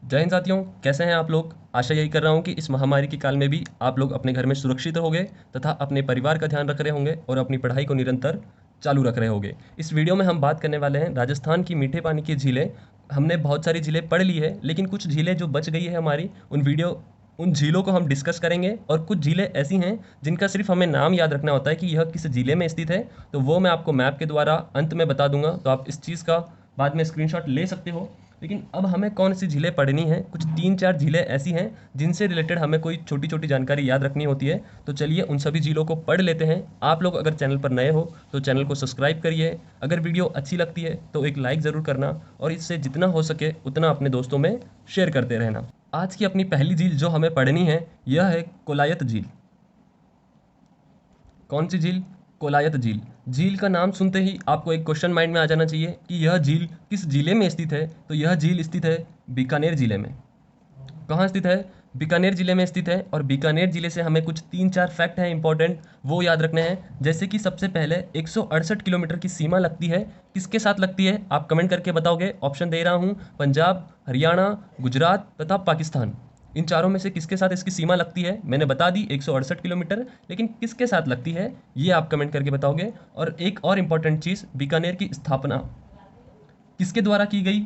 जय हिंद साथियों, कैसे हैं आप लोग। आशा यही कर रहा हूं कि इस महामारी के काल में भी आप लोग अपने घर में सुरक्षित रहोगे तथा अपने परिवार का ध्यान रख रहे होंगे और अपनी पढ़ाई को निरंतर चालू रख रहे होंगे। इस वीडियो में हम बात करने वाले हैं राजस्थान की मीठे पानी की झीलें। हमने बहुत सारी झीलें पढ़ ली है, लेकिन कुछ झीलें जो बच गई है हमारी, उन झीलों को हम डिस्कस करेंगे। और कुछ झीलें ऐसी हैं जिनका सिर्फ हमें नाम याद रखना होता है कि यह किस जिले में स्थित है, तो वो मैं आपको मैप के द्वारा अंत में बता दूंगा, तो आप इस चीज़ का बाद में स्क्रीनशॉट ले सकते हो। लेकिन अब हमें कौन सी झीलें पढ़नी है, कुछ 3-4 झीलें ऐसी हैं जिनसे रिलेटेड हमें कोई छोटी छोटी जानकारी याद रखनी होती है। तो चलिए उन सभी झीलों को पढ़ लेते हैं। आप लोग अगर चैनल पर नए हो तो चैनल को सब्सक्राइब करिए। अगर वीडियो अच्छी लगती है तो एक लाइक ज़रूर करना, और इससे जितना हो सके उतना अपने दोस्तों में शेयर करते रहना। आज की अपनी पहली झील जो हमें पढ़नी है यह है कोलायत झील। कौन सी झील? कोलायत झील। झील का नाम सुनते ही आपको एक क्वेश्चन माइंड में आ जाना चाहिए कि यह झील किस जिले में स्थित है। तो यह झील स्थित है बीकानेर जिले में। कहाँ स्थित है? बीकानेर जिले में स्थित है। और बीकानेर जिले से हमें कुछ 3-4 फैक्ट हैं इंपॉर्टेंट, वो याद रखने हैं। जैसे कि सबसे पहले 168 किलोमीटर की सीमा लगती है। किसके साथ लगती है आप कमेंट करके बताओगे। ऑप्शन दे रहा हूँ, पंजाब, हरियाणा, गुजरात तथा पाकिस्तान। इन चारों में से किसके साथ इसकी सीमा लगती है? मैंने बता दी 168 किलोमीटर, लेकिन किसके साथ लगती है ये आप कमेंट करके बताओगे। और एक और इंपॉर्टेंट चीज़, बीकानेर की स्थापना किसके द्वारा की गई?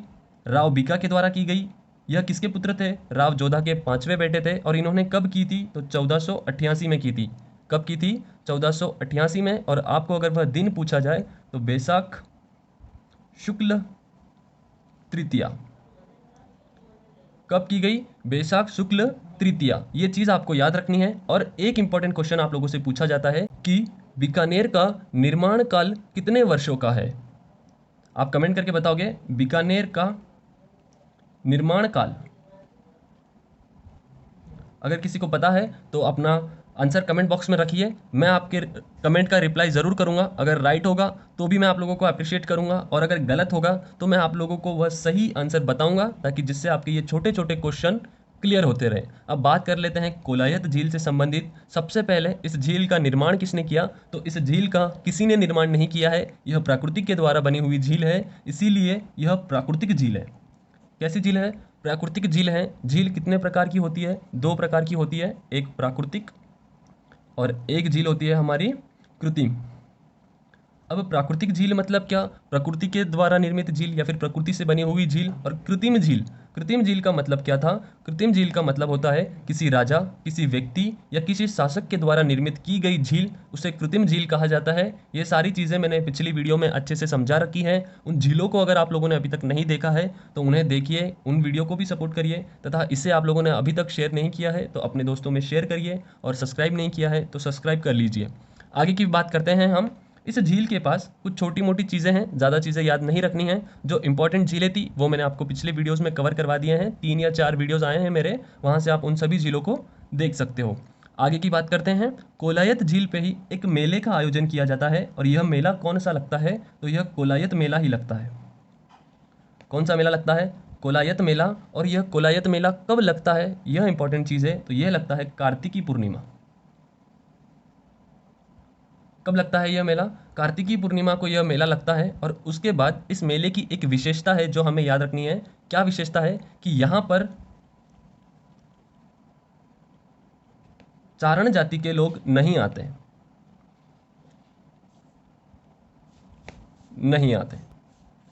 राव बीका के द्वारा की गई। यह किसके पुत्र थे? राव जोधा के 5वें बेटे थे। और इन्होंने कब की थी? तो 1488 में की थी। कब की थी? 1488 में। और आपको अगर वह दिन पूछा जाए तो बैसाख शुक्ल तृतीया। कब की गई? बैसाख शुक्ल तृतीया। ये चीज आपको याद रखनी है। और एक इंपॉर्टेंट क्वेश्चन आप लोगों से पूछा जाता है कि बीकानेर का निर्माण काल कितने वर्षों का है। आप कमेंट करके बताओगे बीकानेर का निर्माण काल। अगर किसी को पता है तो अपना आंसर कमेंट बॉक्स में रखिए। मैं आपके कमेंट का रिप्लाई ज़रूर करूंगा। अगर राइट होगा तो भी मैं आप लोगों को अप्रिशिएट करूंगा, और अगर गलत होगा तो मैं आप लोगों को वह सही आंसर बताऊंगा, ताकि जिससे आपके ये छोटे छोटे क्वेश्चन क्लियर होते रहे। अब बात कर लेते हैं कोलायत झील से संबंधित। सबसे पहले इस झील का निर्माण किसने किया? तो इस झील का किसी ने निर्माण नहीं किया है। यह प्राकृतिक के द्वारा बनी हुई झील है, इसीलिए यह प्राकृतिक झील है। कैसी झील है? प्राकृतिक झील है। झील कितने प्रकार की होती है? 2 प्रकार की होती है, एक प्राकृतिक और एक झील होती है हमारी कृत्रिम। अब प्राकृतिक झील मतलब क्या? प्रकृति के द्वारा निर्मित झील या फिर प्रकृति से बनी हुई झील। और कृत्रिम झील, कृत्रिम झील का मतलब क्या था? कृत्रिम झील का मतलब होता है किसी राजा, किसी व्यक्ति या किसी शासक के द्वारा निर्मित की गई झील, उसे कृत्रिम झील कहा जाता है। ये सारी चीज़ें मैंने पिछली वीडियो में अच्छे से समझा रखी हैं। उन झीलों को अगर आप लोगों ने अभी तक नहीं देखा है तो उन्हें देखिए, उन वीडियो को भी सपोर्ट करिए, तथा इसे आप लोगों ने अभी तक शेयर नहीं किया है तो अपने दोस्तों में शेयर करिए, और सब्सक्राइब नहीं किया है तो सब्सक्राइब कर लीजिए। आगे की बात करते हैं हम। इस झील के पास कुछ छोटी मोटी चीज़ें हैं, ज़्यादा चीज़ें याद नहीं रखनी है। जो इंपॉर्टेंट झीलें थी वो मैंने आपको पिछले वीडियोस में कवर करवा दिए हैं। 3 या 4 वीडियोस आए हैं मेरे, वहाँ से आप उन सभी झीलों को देख सकते हो। आगे की बात करते हैं। कोलायत झील पे ही एक मेले का आयोजन किया जाता है, और यह मेला कौन सा लगता है? तो यह कोलायत मेला ही लगता है। कौन सा मेला लगता है? कोलायत मेला। और यह कोलायत मेला कब लगता है, यह इंपॉर्टेंट चीज़ है। तो यह लगता है कार्तिकी पूर्णिमा। कब लगता है यह मेला? कार्तिकी पूर्णिमा को यह मेला लगता है। और उसके बाद इस मेले की एक विशेषता है जो हमें याद रखनी है। क्या विशेषता है? कि यहाँ पर चारण जाति के लोग नहीं आते, नहीं आते।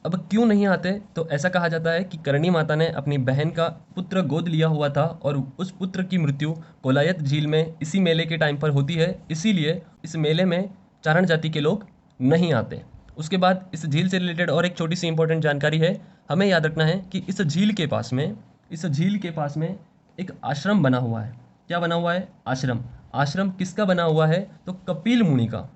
अब क्यों नहीं आते? तो ऐसा कहा जाता है कि करणी माता ने अपनी बहन का पुत्र गोद लिया हुआ था, और उस पुत्र की मृत्यु कोलायत झील में इसी मेले के टाइम पर होती है, इसीलिए इस मेले में चारण जाति के लोग नहीं आते। उसके बाद इस झील से रिलेटेड और एक छोटी सी इंपॉर्टेंट जानकारी है। हमें याद रखना है कि इस झील के पास में, इस झील के पास में एक आश्रम बना हुआ है। क्या बना हुआ है? आश्रम। आश्रम किसका बना हुआ है? तो कपिल मुनि का।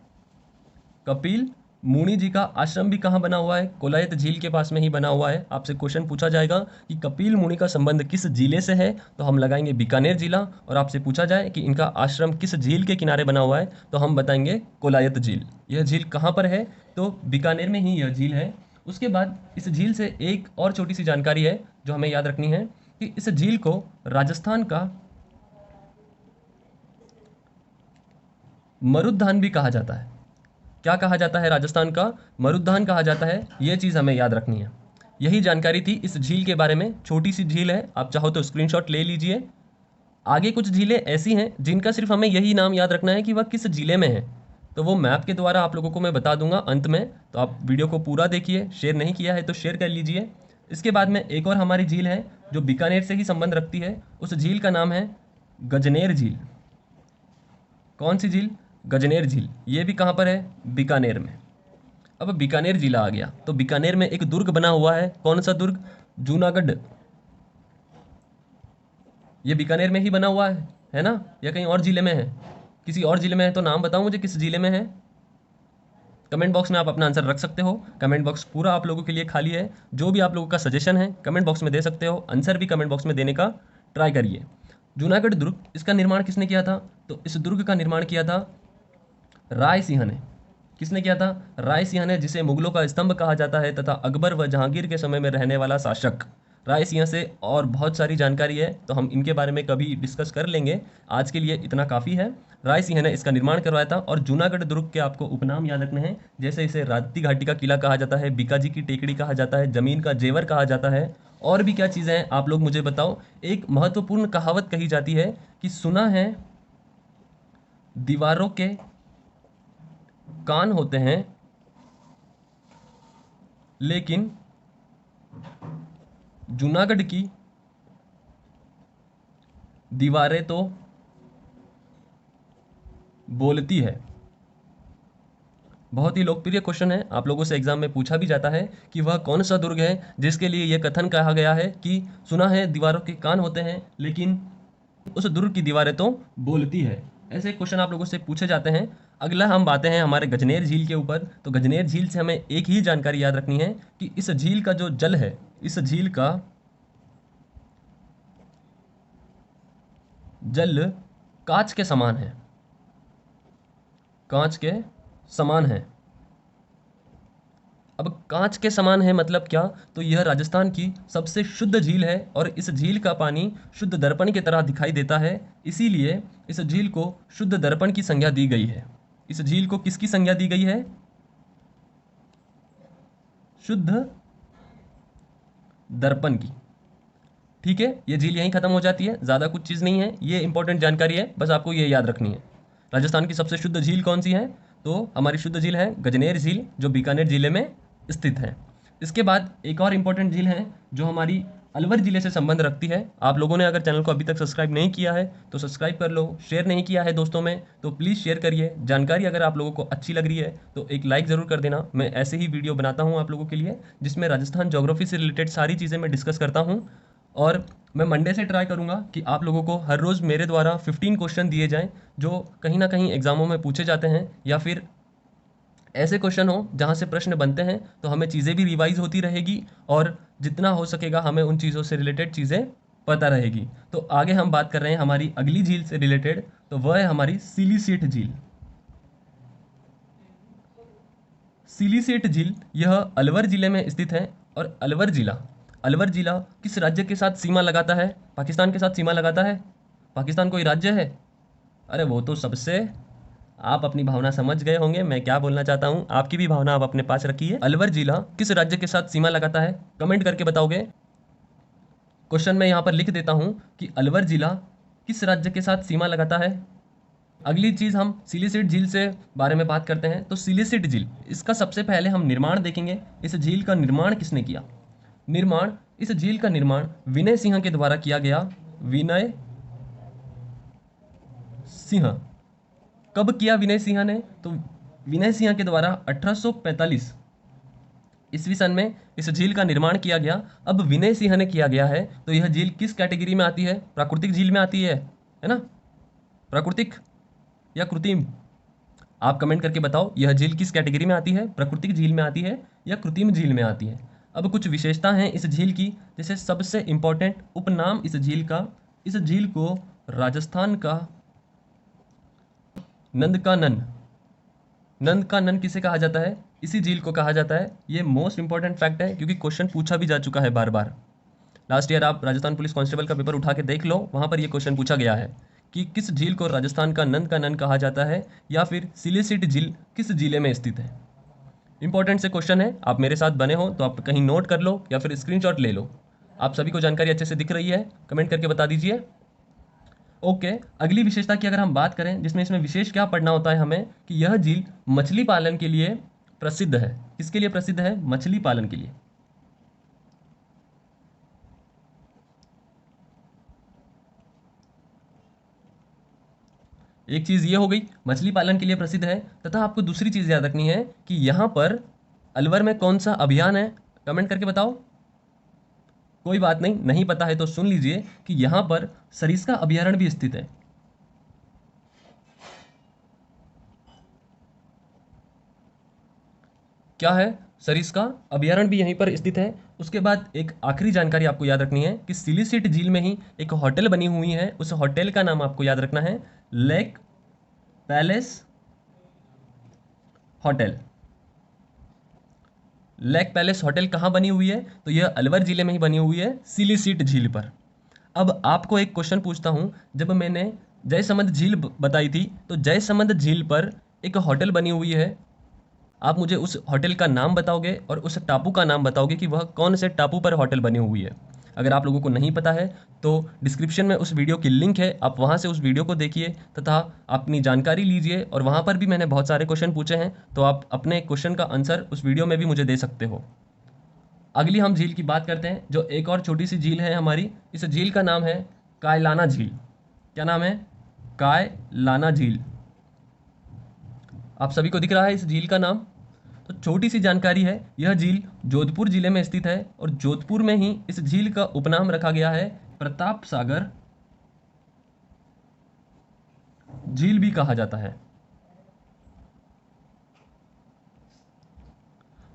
कपिल मुनि जी का आश्रम भी कहाँ बना हुआ है? कोलायत झील के पास में ही बना हुआ है। आपसे क्वेश्चन पूछा जाएगा कि कपिल मुनि का संबंध किस जिले से है, तो हम लगाएंगे बीकानेर जिला। और आपसे पूछा जाए कि इनका आश्रम किस झील के किनारे बना हुआ है, तो हम बताएंगे कोलायत झील। यह झील कहाँ पर है? तो बीकानेर में ही यह झील है। उसके बाद इस झील से एक और छोटी सी जानकारी है जो हमें याद रखनी है, कि इस झील को राजस्थान का मरुद्धान भी कहा जाता है। क्या कहा जाता है? राजस्थान का मरुद्धान कहा जाता है। ये चीज़ हमें याद रखनी है। यही जानकारी थी इस झील के बारे में। छोटी सी झील है, आप चाहो तो स्क्रीनशॉट ले लीजिए। आगे कुछ झीलें ऐसी हैं जिनका सिर्फ हमें यही नाम याद रखना है कि वह किस ज़िले में है, तो वो मैप के द्वारा आप लोगों को मैं बता दूंगा अंत में। तो आप वीडियो को पूरा देखिए, शेयर नहीं किया है तो शेयर कर लीजिए। इसके बाद में एक और हमारी झील है जो बीकानेर से ही संबंध रखती है। उस झील का नाम है गजनेर झील। कौन सी झील? गजनेर झील। ये भी कहाँ पर है? बीकानेर में। अब बीकानेर जिला आ गया, तो बीकानेर में एक दुर्ग बना हुआ है। कौन सा दुर्ग? जूनागढ़। ये बीकानेर में ही बना हुआ है ना, या कहीं और जिले में है? किसी और जिले में है तो नाम बताओ मुझे, किस जिले में है। कमेंट बॉक्स में आप अपना आंसर रख सकते हो। कमेंट बॉक्स पूरा आप लोगों के लिए खाली है। जो भी आप लोगों का सजेशन है कमेंट बॉक्स में दे सकते हो, आंसर भी कमेंट बॉक्स में देने का ट्राई करिए। जूनागढ़ दुर्ग, इसका निर्माण किसने किया था? तो इस दुर्ग का निर्माण किया था राय सिंह ने। किसने किया था? राय सिंह ने, जिसे मुगलों का स्तंभ कहा जाता है तथा अकबर व जहांगीर के समय में रहने वाला शासक। राय सिंह से और बहुत सारी जानकारी है तो हम इनके बारे में कभी डिस्कस कर लेंगे। आज के लिए इतना काफ़ी है। राय सिंह ने इसका निर्माण करवाया था। और जूनागढ़ दुर्ग के आपको उपनाम याद रखने हैं, जैसे इसे राती घाटी का किला कहा जाता है, बीकाजी की टेकड़ी कहा जाता है, जमीन का जेवर कहा जाता है। और भी क्या चीज़ें हैं आप लोग मुझे बताओ। एक महत्वपूर्ण कहावत कही जाती है कि सुना है दीवारों के कान होते हैं लेकिन जूनागढ़ की दीवारें तो बोलती है। बहुत ही लोकप्रिय क्वेश्चन है, आप लोगों से एग्जाम में पूछा भी जाता है कि वह कौन सा दुर्ग है जिसके लिए यह कथन कहा गया है कि सुना है दीवारों के कान होते हैं लेकिन उस दुर्ग की दीवारें तो बोलती है। ऐसे क्वेश्चन आप लोगों से पूछे जाते हैं। अगला हम बातें हैं हमारे गजनेर झील के ऊपर। तो गजनेर झील से हमें एक ही जानकारी याद रखनी है कि इस झील का जो जल है, इस झील का जल कांच के समान है। कांच के समान है। अब कांच के समान है मतलब क्या? तो यह राजस्थान की सबसे शुद्ध झील है और इस झील का पानी शुद्ध दर्पण की तरह दिखाई देता है। इसीलिए इस झील को शुद्ध दर्पण की संज्ञा दी गई है। इस झील को किसकी संज्ञा दी गई है? शुद्ध दर्पण की। ठीक है, ये झील यहीं खत्म हो जाती है, ज़्यादा कुछ चीज़ नहीं है। ये इंपॉर्टेंट जानकारी है, बस आपको ये याद रखनी है। राजस्थान की सबसे शुद्ध झील कौन सी है? तो हमारी शुद्ध झील है गजनेर झील, जो बीकानेर जिले में स्थित है। इसके बाद एक और इंपॉर्टेंट झील है जो हमारी अलवर जिले से संबंध रखती है। आप लोगों ने अगर चैनल को अभी तक सब्सक्राइब नहीं किया है तो सब्सक्राइब कर लो। शेयर नहीं किया है दोस्तों में तो प्लीज़ शेयर करिए। जानकारी अगर आप लोगों को अच्छी लग रही है तो एक लाइक ज़रूर कर देना। मैं ऐसे ही वीडियो बनाता हूँ आप लोगों के लिए जिसमें राजस्थान ज्योग्राफी से रिलेटेड सारी चीज़ें मैं डिस्कस करता हूँ। और मैं मंडे से ट्राई करूंगा कि आप लोगों को हर रोज़ मेरे द्वारा 15 क्वेश्चन दिए जाएं जो कहीं ना कहीं एग्जामों में पूछे जाते हैं, या फिर ऐसे क्वेश्चन हो जहां से प्रश्न बनते हैं, तो हमें चीज़ें भी रिवाइज होती रहेगी और जितना हो सकेगा हमें उन चीज़ों से रिलेटेड चीज़ें पता रहेगी। तो आगे हम बात कर रहे हैं हमारी अगली झील से रिलेटेड, तो वह है हमारी सिलीसीट झील। सिलीसीट झील यह अलवर जिले में स्थित है। और अलवर जिला किस राज्य के साथ सीमा लगाता है? पाकिस्तान के साथ सीमा लगाता है। पाकिस्तान कोई राज्य है? अरे वो तो सबसे, आप अपनी भावना समझ गए होंगे मैं क्या बोलना चाहता हूँ। आपकी भी भावना आप अपने पास रखिए। अलवर जिला किस राज्य के साथ सीमा लगाता है? कमेंट करके बताओगे। क्वेश्चन मैं यहाँ पर लिख देता हूँ कि अलवर जिला किस राज्य के साथ सीमा लगाता है। अगली चीज़ हम सिलीसीट झील से बारे में बात करते हैं। तो सिलीसीट झील, इसका सबसे पहले हम निर्माण देखेंगे। इस झील का निर्माण किसने किया? इस झील का निर्माण विनय सिंह के द्वारा किया गया। विनय सिंह। कब किया विनय सिंह ने? तो विनय सिंह के द्वारा 1845 ईस्वी सन में इस झील का निर्माण किया गया। अब विनय सिंह ने किया गया है तो यह झील किस कैटेगरी में आती है? प्राकृतिक झील में आती है ना? प्राकृतिक या कृत्रिम? आप कमेंट करके बताओ यह झील किस कैटेगरी में आती है? प्राकृतिक झील में आती है या कृत्रिम झील में आती है? अब कुछ विशेषता हैं इस झील की, जैसे सबसे इंपॉर्टेंट उपनाम इस झील का, इस झील को राजस्थान का नंद का नन किसे कहा जाता है? इसी झील को कहा जाता है। ये मोस्ट इंपॉर्टेंट फैक्ट है क्योंकि क्वेश्चन पूछा भी जा चुका है बार बार। लास्ट ईयर आप राजस्थान पुलिस कांस्टेबल का पेपर उठा के देख लो, वहाँ पर ये क्वेश्चन पूछा गया है कि किस झील को राजस्थान का नन कहा जाता है, या फिर सिलीसीट झील किस जिले में स्थित है। इंपॉर्टेंट से क्वेश्चन है, आप मेरे साथ बने हो तो आप कहीं नोट कर लो या फिर स्क्रीनशॉट ले लो। आप सभी को जानकारी अच्छे से दिख रही है? कमेंट करके बता दीजिए। ओके, अगली विशेषता की अगर हम बात करें, जिसमें इसमें विशेष क्या पढ़ना होता है हमें, कि यह झील मछली पालन के लिए प्रसिद्ध है। किसके लिए प्रसिद्ध है? मछली पालन के लिए। एक चीज ये हो गई, मछली पालन के लिए प्रसिद्ध है। तथा आपको दूसरी चीज याद रखनी है कि यहां पर अलवर में कौन सा अभियान है? कमेंट करके बताओ। कोई बात नहीं, नहीं पता है तो सुन लीजिए कि यहां पर सरिस्का अभयारण्य भी स्थित है। क्या है? सरिस्का अभयारण्य भी यहीं पर स्थित है। उसके बाद एक आखिरी जानकारी आपको याद रखनी है कि सिलिसिट झील में ही एक होटल बनी हुई है। उस होटल का नाम आपको याद रखना है, lake palace hotel. Lake palace hotel कहाँ बनी हुई है? तो यह अलवर जिले में ही बनी हुई है, सिलिसिट झील पर। अब आपको एक क्वेश्चन पूछता हूं, जब मैंने जयसमंद झील बताई थी, तो जयसमंद झील पर एक होटल बनी हुई है। आप मुझे उस होटल का नाम बताओगे और उस टापू का नाम बताओगे कि वह कौन से टापू पर होटल बनी हुई है। अगर आप लोगों को नहीं पता है तो डिस्क्रिप्शन में उस वीडियो की लिंक है, आप वहां से उस वीडियो को देखिए तथा अपनी जानकारी लीजिए। और वहां पर भी मैंने बहुत सारे क्वेश्चन पूछे हैं, तो आप अपने क्वेश्चन का आंसर उस वीडियो में भी मुझे दे सकते हो। अगली हम झील की बात करते हैं, जो एक और छोटी सी झील है हमारी। इस झील का नाम है कायलाना झील। क्या नाम है? कायलाना झील। आप सभी को दिख रहा है इस झील का नाम? तो छोटी सी जानकारी है, यह झील जोधपुर जिले में स्थित है और जोधपुर में ही इस झील का उपनाम रखा गया है प्रताप सागर झील भी कहा जाता है।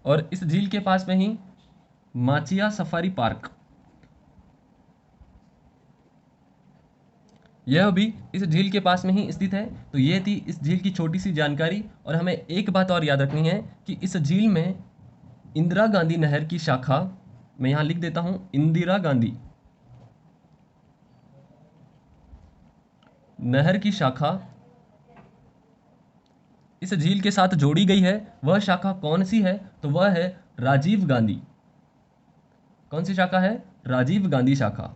और इस झील के पास में ही माचिया सफारी पार्क, यह भी इस झील के पास में ही स्थित है। तो ये थी इस झील की छोटी सी जानकारी। और हमें एक बात और याद रखनी है कि इस झील में इंदिरा गांधी नहर की शाखा, मैं यहां लिख देता हूं, इंदिरा गांधी नहर की शाखा इस झील के साथ जोड़ी गई है। वह शाखा कौन सी है? तो वह है राजीव गांधी। कौन सी शाखा है? राजीव गांधी शाखा।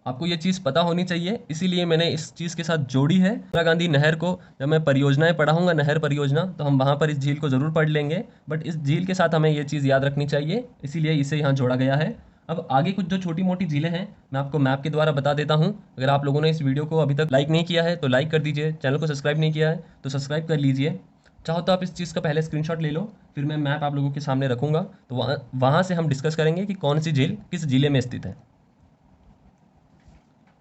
आपको ये चीज़ पता होनी चाहिए, इसीलिए मैंने इस चीज़ के साथ जोड़ी है। इंदिरा गांधी नहर को जब मैं परियोजनाएं पढ़ाऊंगा, नहर परियोजना, तो हम वहां पर इस झील को जरूर पढ़ लेंगे। बट इस झील के साथ हमें ये चीज़ याद रखनी चाहिए, इसीलिए इसे यहाँ जोड़ा गया है। अब आगे कुछ जो छोटी मोटी झीलें हैं, मैं आपको मैप के द्वारा बता देता हूँ। अगर आप लोगों ने इस वीडियो को अभी तक लाइक नहीं किया है तो लाइक कर दीजिए, चैनल को सब्सक्राइब नहीं किया है तो सब्सक्राइब कर लीजिए। चाहो तो आप इस चीज़ का पहले स्क्रीनशॉट ले लो, फिर मैं मैप आप लोगों के सामने रखूंगा, तो वहाँ से हम डिस्कस करेंगे कि कौन सी झील किस जिले में स्थित है।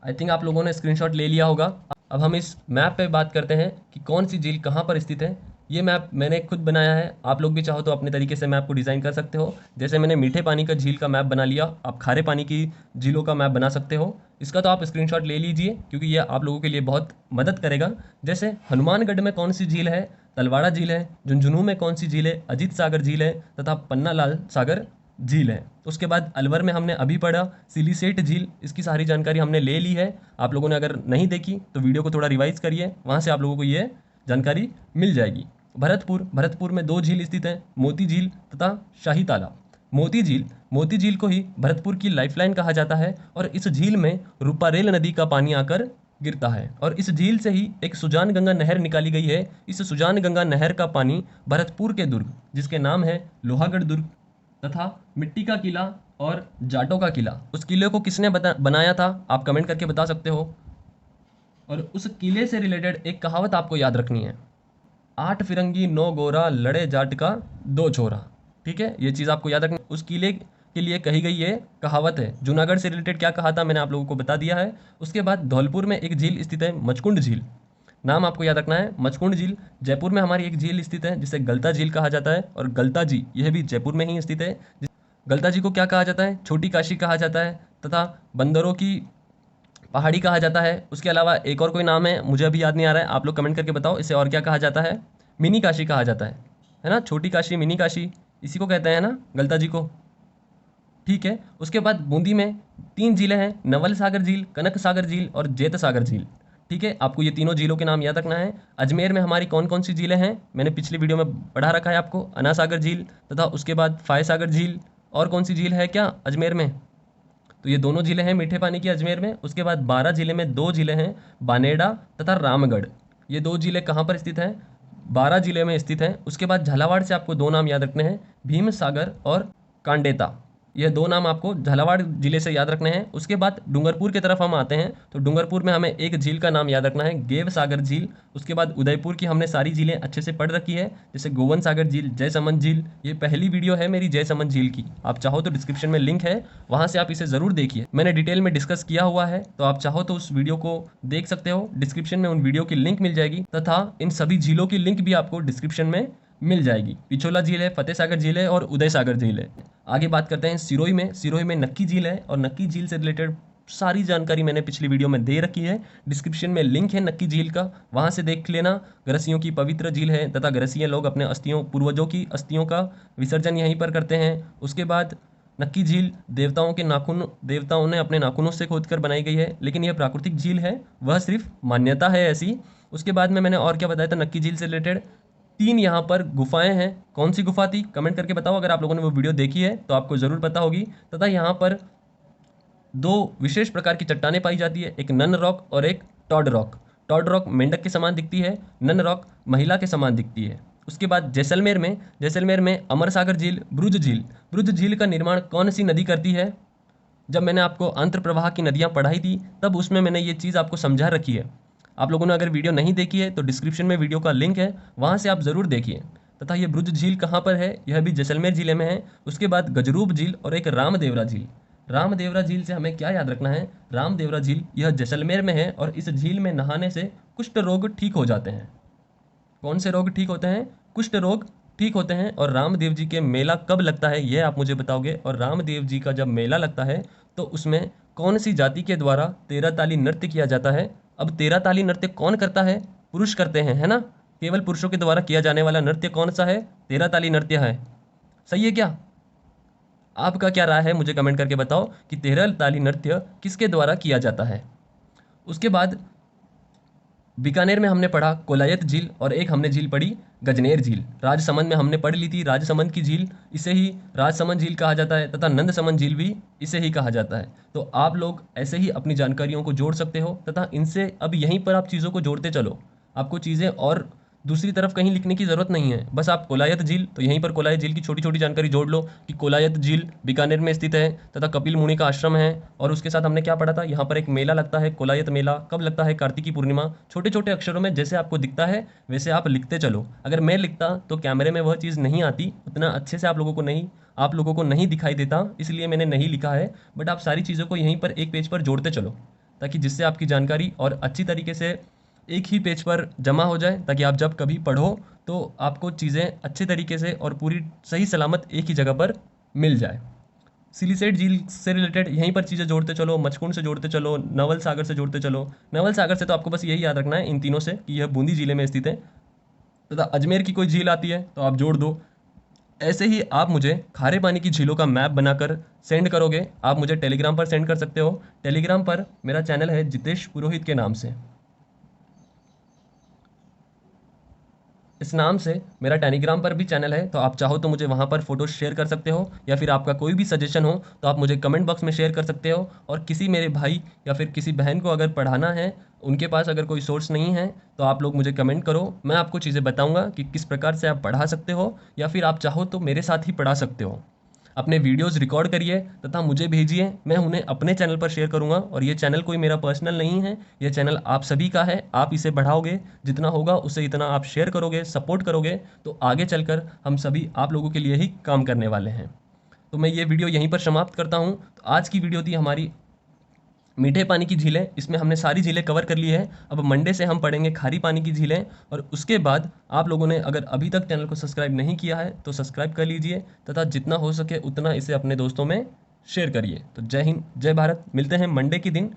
आई थिंक आप लोगों ने स्क्रीनशॉट ले लिया होगा। अब हम इस मैप पे बात करते हैं कि कौन सी झील कहाँ पर स्थित है। ये मैप मैंने खुद बनाया है, आप लोग भी चाहो तो अपने तरीके से मैप को डिज़ाइन कर सकते हो। जैसे मैंने मीठे पानी का झील का मैप बना लिया, आप खारे पानी की झीलों का मैप बना सकते हो। इसका तो आप स्क्रीनशॉट ले लीजिए, क्योंकि ये आप लोगों के लिए बहुत मदद करेगा। जैसे हनुमानगढ़ में कौन सी झील है, तलवाड़ा झील है। झुंझुनू में कौन सी झील है, अजीत सागर झील है तथा पन्ना लाल सागर झील है। उसके बाद अलवर में हमने अभी पढ़ा सिलिसेट झील, इसकी सारी जानकारी हमने ले ली है। आप लोगों ने अगर नहीं देखी तो वीडियो को थोड़ा रिवाइज करिए, वहाँ से आप लोगों को ये जानकारी मिल जाएगी। भरतपुर में दो झील स्थित हैं, मोती झील तथा शाही तालाब। मोती झील को ही भरतपुर की लाइफलाइन कहा जाता है और इस झील में रूपारेल नदी का पानी आकर गिरता है और इस झील से ही एक सुजान गंगा नहर निकाली गई है। इस सुजान गंगा नहर का पानी भरतपुर के दुर्ग, जिसके नाम है लोहागढ़ दुर्ग तथा मिट्टी का किला और जाटों का किला, उस किले को किसने बनाया था, आप कमेंट करके बता सकते हो। और उस किले से रिलेटेड एक कहावत आपको याद रखनी है, 8 फिरंगी 9 गोरा लड़े जाट का 2 छोरा। ठीक है, ये चीज़ आपको याद रखनी। उस किले के लिए कही गई ये कहावत है। जूनागढ़ से रिलेटेड क्या कहा था मैंने आप लोगों को बता दिया है। उसके बाद धौलपुर में एक झील स्थित है, मचकुंड झील। नाम आपको याद रखना है, मचकुंड झील। जयपुर में हमारी एक झील स्थित है जिसे गलता झील कहा जाता है और गलता जी यह भी जयपुर में ही स्थित है। गलता जी को क्या कहा जाता है? छोटी काशी कहा जाता है तथा बंदरों की पहाड़ी कहा जाता है। उसके अलावा एक और कोई नाम है, मुझे अभी याद नहीं आ रहा है, आप लोग कमेंट करके बताओ इसे और क्या कहा जाता है। मिनी काशी कहा जाता है ना, छोटी काशी मिनी काशी इसी को कहते हैं ना गलता जी को। ठीक है, उसके बाद बूंदी में 3 झीलें हैं, नवल सागर झील, कनक सागर झील और जेत सागर झील। ठीक है, आपको ये तीनों झीलों के नाम याद रखना है। अजमेर में हमारी कौन कौन सी झीलें हैं, मैंने पिछली वीडियो में पढ़ा रखा है आपको। अन्ना सागर झील तथा उसके बाद फाय सागर झील, और कौन सी झील है क्या अजमेर में, तो ये दोनों झीलें हैं मीठे पानी की अजमेर में। उसके बाद 12 जिले में 2 जिले हैं, बानेड़ा तथा रामगढ़। ये 2 जिले कहाँ पर स्थित हैं, 12 जिले में स्थित हैं। उसके बाद झालावाड़ से आपको 2 नाम याद रखने हैं, भीम सागर और कांडेता। ये 2 नाम आपको झालावाड़ जिले से याद रखने हैं। उसके बाद डूंगरपुर की तरफ हम आते हैं, तो डूंगरपुर में हमें एक झील का नाम याद रखना है, गेव सागर झील। उसके बाद उदयपुर की हमने सारी झीलें अच्छे से पढ़ रखी है, जैसे गोवन सागर झील, जयसमंद झील। ये पहली वीडियो है मेरी जयसमंद झील की, आप चाहो तो डिस्क्रिप्शन में लिंक है, वहाँ से आप इसे ज़रूर देखिए। मैंने डिटेल में डिस्कस किया हुआ है, तो आप चाहो तो उस वीडियो को देख सकते हो। डिस्क्रिप्शन में उन वीडियो की लिंक मिल जाएगी तथा इन सभी झीलों की लिंक भी आपको डिस्क्रिप्शन में मिल जाएगी। पिछोला झील है, फतेह सागर झील है और उदय सागर झील है। आगे बात करते हैं सिरोही में। सिरोही में नक्की झील है, और नक्की झील से रिलेटेड सारी जानकारी मैंने पिछली वीडियो में दे रखी है। डिस्क्रिप्शन में लिंक है नक्की झील का, वहाँ से देख लेना। गरसियों की पवित्र झील है तथा गरसिया लोग अपने अस्थियों, पूर्वजों की अस्थियों का विसर्जन यहीं पर करते हैं। उसके बाद नक्की झील देवताओं ने अपने नाखूनों से खोदकर बनाई गई है, लेकिन यह प्राकृतिक झील है, वह सिर्फ मान्यता है ऐसी। उसके बाद में मैंने और क्या बताया था नक्की झील से रिलेटेड, 3 यहाँ पर गुफाएं हैं। कौन सी गुफा थी कमेंट करके बताओ, अगर आप लोगों ने वो वीडियो देखी है तो आपको ज़रूर पता होगी। तथा यहाँ पर 2 विशेष प्रकार की चट्टानें पाई जाती है, एक नन रॉक और एक टॉड रॉक। टॉड रॉक मेंढक के समान दिखती है, नन रॉक महिला के समान दिखती है। उसके बाद जैसलमेर में अमर सागर झील, ब्रुज झील का निर्माण कौन सी नदी करती है। जब मैंने आपको आंध्र प्रवाह की नदियाँ पढ़ाई थी, तब उसमें मैंने ये चीज़ आपको समझा रखी है। आप लोगों ने अगर वीडियो नहीं देखी है तो डिस्क्रिप्शन में वीडियो का लिंक है, वहाँ से आप ज़रूर देखिए। तथा ये ब्रुज झील कहाँ पर है, यह भी जैसलमेर जिले में है। उसके बाद गजरूप झील और एक रामदेवरा झील। रामदेवरा झील से हमें क्या याद रखना है, रामदेवरा झील यह जैसलमेर में है, और इस झील में नहाने से कुष्ठ रोग ठीक हो जाते हैं। कौन से रोग ठीक होते हैं, कुष्ठ रोग ठीक होते हैं। और रामदेव जी के मेला कब लगता है ये आप मुझे बताओगे। और रामदेव जी का जब मेला लगता है तो उसमें कौन सी जाति के द्वारा 13 ताली नृत्य किया जाता है। अब 13 ताली नृत्य कौन करता है, पुरुष करते हैं, है ना। केवल पुरुषों के द्वारा किया जाने वाला नृत्य कौन सा है, 13 ताली नृत्य है। सही है क्या, आपका क्या राय है मुझे कमेंट करके बताओ कि 13 ताली नृत्य किसके द्वारा किया जाता है। उसके बाद बीकानेर में हमने पढ़ा कोलायत झील, और एक हमने झील पढ़ी गजनेर झील। राजसमंद में हमने पढ़ ली थी राजसमंद की झील, इसे ही राजसमंद झील कहा जाता है, तथा नंदसमंद झील भी इसे ही कहा जाता है। तो आप लोग ऐसे ही अपनी जानकारियों को जोड़ सकते हो, तथा इनसे अब यहीं पर आप चीज़ों को जोड़ते चलो। आपको चीज़ें और दूसरी तरफ कहीं लिखने की ज़रूरत नहीं है, बस आप कोलायत झील, तो यहीं पर कोलायत झील की छोटी छोटी जानकारी जोड़ लो कि कोलायत झील बीकानेर में स्थित है तथा कपिल मुनि का आश्रम है। और उसके साथ हमने क्या पढ़ा था, यहाँ पर एक मेला लगता है कोलायत मेला, कब लगता है, कार्तिकी पूर्णिमा। छोटे छोटे अक्षरों में जैसे आपको दिखता है वैसे आप लिखते चलो। अगर मैं लिखता तो कैमरे में वह चीज़ नहीं आती, उतना अच्छे से आप लोगों को नहीं दिखाई देता, इसलिए मैंने नहीं लिखा है। बट आप सारी चीज़ों को यहीं पर एक पेज पर जोड़ते चलो, ताकि जिससे आपकी जानकारी और अच्छी तरीके से एक ही पेज पर जमा हो जाए, ताकि आप जब कभी पढ़ो तो आपको चीज़ें अच्छे तरीके से और पूरी सही सलामत एक ही जगह पर मिल जाए। सिलीसेट झील से रिलेटेड यहीं पर चीज़ें जोड़ते चलो, मचकुंड से जोड़ते चलो, नवल सागर से जोड़ते चलो। नवल सागर से तो आपको बस यही याद रखना है इन तीनों से कि यह बूंदी जिले में स्थित है। तथा अजमेर की कोई झील आती है तो आप जोड़ दो। ऐसे ही आप मुझे खारे पानी की झीलों का मैप बनाकर सेंड करोगे, आप मुझे टेलीग्राम पर सेंड कर सकते हो। टेलीग्राम पर मेरा चैनल है जितेश पुरोहित के नाम से, इस नाम से मेरा टेलीग्राम पर भी चैनल है, तो आप चाहो तो मुझे वहाँ पर फोटो शेयर कर सकते हो, या फिर आपका कोई भी सजेशन हो तो आप मुझे कमेंट बॉक्स में शेयर कर सकते हो। और किसी मेरे भाई या फिर किसी बहन को अगर पढ़ाना है, उनके पास अगर कोई सोर्स नहीं है, तो आप लोग मुझे कमेंट करो, मैं आपको चीज़ें बताऊँगा कि किस प्रकार से आप पढ़ा सकते हो, या फिर आप चाहो तो मेरे साथ ही पढ़ा सकते हो। अपने वीडियोस रिकॉर्ड करिए तथा मुझे भेजिए, मैं उन्हें अपने चैनल पर शेयर करूंगा। और ये चैनल कोई मेरा पर्सनल नहीं है, ये चैनल आप सभी का है। आप इसे बढ़ाओगे, जितना होगा उससे इतना आप शेयर करोगे, सपोर्ट करोगे, तो आगे चलकर हम सभी आप लोगों के लिए ही काम करने वाले हैं। तो मैं ये वीडियो यहीं पर समाप्त करता हूँ। तो आज की वीडियो थी हमारी मीठे पानी की झीलें, इसमें हमने सारी झीलें कवर कर ली है। अब मंडे से हम पढ़ेंगे खारी पानी की झीलें, और उसके बाद आप लोगों ने अगर अभी तक चैनल को सब्सक्राइब नहीं किया है तो सब्सक्राइब कर लीजिए, तथा जितना हो सके उतना इसे अपने दोस्तों में शेयर करिए। तो जय हिंद, जय भारत, मिलते हैं मंडे के दिन